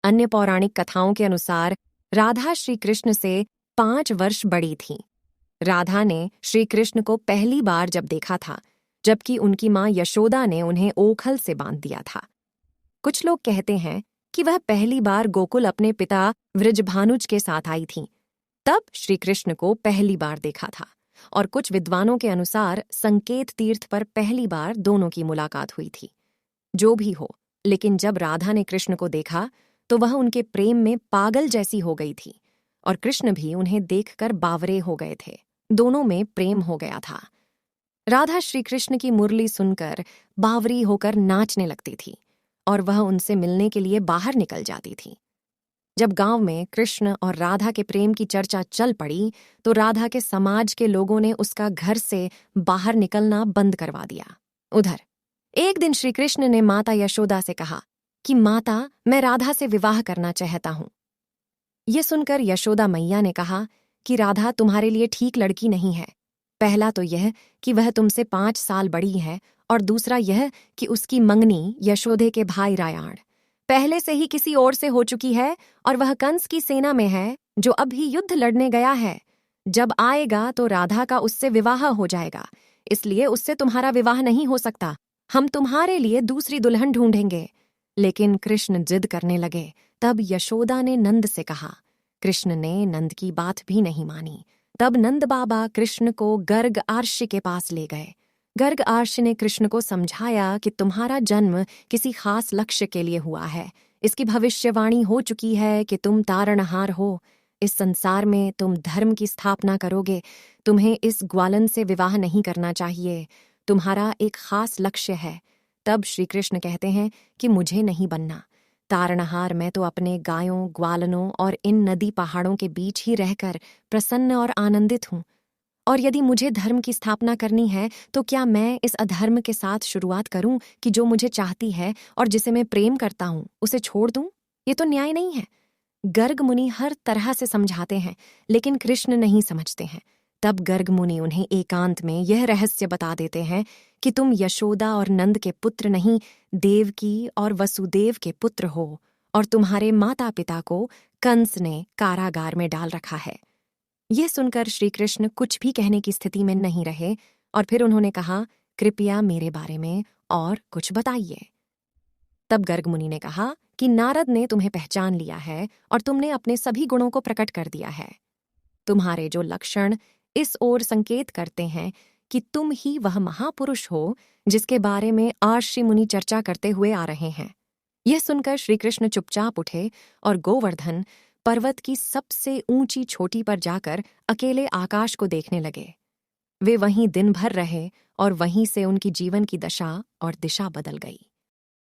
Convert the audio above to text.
अन्य पौराणिक कथाओं के अनुसार राधा श्री कृष्ण से 5 वर्ष बड़ी थीं। राधा ने श्री कृष्ण को पहली बार जब देखा था, जबकि उनकी माँ यशोदा ने उन्हें ओखल से बांध दिया था। कुछ लोग कहते हैं कि वह पहली बार गोकुल अपने पिता वृषभानुज के साथ आई थीं, तब श्री कृष्ण को पहली बार देखा था। और कुछ विद्वानों के अनुसार संकेत तीर्थ पर पहली बार दोनों की मुलाकात हुई थी। जो भी हो, लेकिन जब राधा ने कृष्ण को देखा तो वह उनके प्रेम में पागल जैसी हो गई थी, और कृष्ण भी उन्हें देखकर बावरे हो गए थे। दोनों में प्रेम हो गया था। राधा श्री कृष्ण की मुरली सुनकर बावरी होकर नाचने लगती थी, और वह उनसे मिलने के लिए बाहर निकल जाती थी। जब गांव में कृष्ण और राधा के प्रेम की चर्चा चल पड़ी तो राधा के समाज के लोगों ने उसका घर से बाहर निकलना बंद करवा दिया। उधर एक दिन श्री कृष्ण ने माता यशोदा से कहा कि माता, मैं राधा से विवाह करना चाहता हूं। ये सुनकर यशोदा मैया ने कहा कि राधा तुम्हारे लिए ठीक लड़की नहीं है। पहला तो यह कि वह तुमसे 5 साल बड़ी है, और दूसरा यह कि उसकी मंगनी यशोदे के भाई रायाण पहले से ही किसी और से हो चुकी है, और वह कंस की सेना में है, जो अभी युद्ध लड़ने गया है। जब आएगा तो राधा का उससे विवाह हो जाएगा, इसलिए उससे तुम्हारा विवाह नहीं हो सकता। हम तुम्हारे लिए दूसरी दुल्हन ढूंढेंगे। लेकिन कृष्ण जिद करने लगे। तब यशोदा ने नंद से कहा। कृष्ण ने नंद की बात भी नहीं मानी। तब नंद बाबा कृष्ण को गर्ग आर्ष्य के पास ले गए। गर्ग आर्ष्य ने कृष्ण को समझाया कि तुम्हारा जन्म किसी खास लक्ष्य के लिए हुआ है। इसकी भविष्यवाणी हो चुकी है कि तुम तारणहार हो। इस संसार में तुम धर्म की स्थापना करोगे। तुम्हें इस ग्वालन से विवाह नहीं करना चाहिए। तुम्हारा एक खास लक्ष्य है। तब श्री कृष्ण कहते हैं कि मुझे नहीं बनना तारणहार। मैं तो अपने गायों, ग्वालनों और इन नदी पहाड़ों के बीच ही रहकर प्रसन्न और आनंदित हूँ। और यदि मुझे धर्म की स्थापना करनी है तो क्या मैं इस अधर्म के साथ शुरुआत करूं कि जो मुझे चाहती है और जिसे मैं प्रेम करता हूं उसे छोड़ दूं? ये तो न्याय नहीं है। गर्ग मुनि हर तरह से समझाते हैं, लेकिन कृष्ण नहीं समझते हैं। तब गर्ग मुनि उन्हें एकांत में यह रहस्य बता देते हैं कि तुम यशोदा और नंद के पुत्र नहीं, देवकी और वसुदेव के पुत्र हो, और तुम्हारे माता पिता को कंस ने कारागार में डाल रखा है। यह सुनकर श्री कृष्ण कुछ भी कहने की स्थिति में नहीं रहे, और फिर उन्होंने कहा, कृपया मेरे बारे में और कुछ बताइए। तब गर्ग मुनि ने कहा कि नारद ने तुम्हें पहचान लिया है और तुमने अपने सभी गुणों को प्रकट कर दिया है। तुम्हारे जो लक्षण इस ओर संकेत करते हैं कि तुम ही वह महापुरुष हो जिसके बारे में आर्षि मुनि चर्चा करते हुए आ रहे हैं। यह सुनकर श्री कृष्ण चुपचाप उठे और गोवर्धन पर्वत की सबसे ऊंची चोटी पर जाकर अकेले आकाश को देखने लगे। वे वहीं दिन भर रहे और वहीं से उनकी जीवन की दशा और दिशा बदल गई।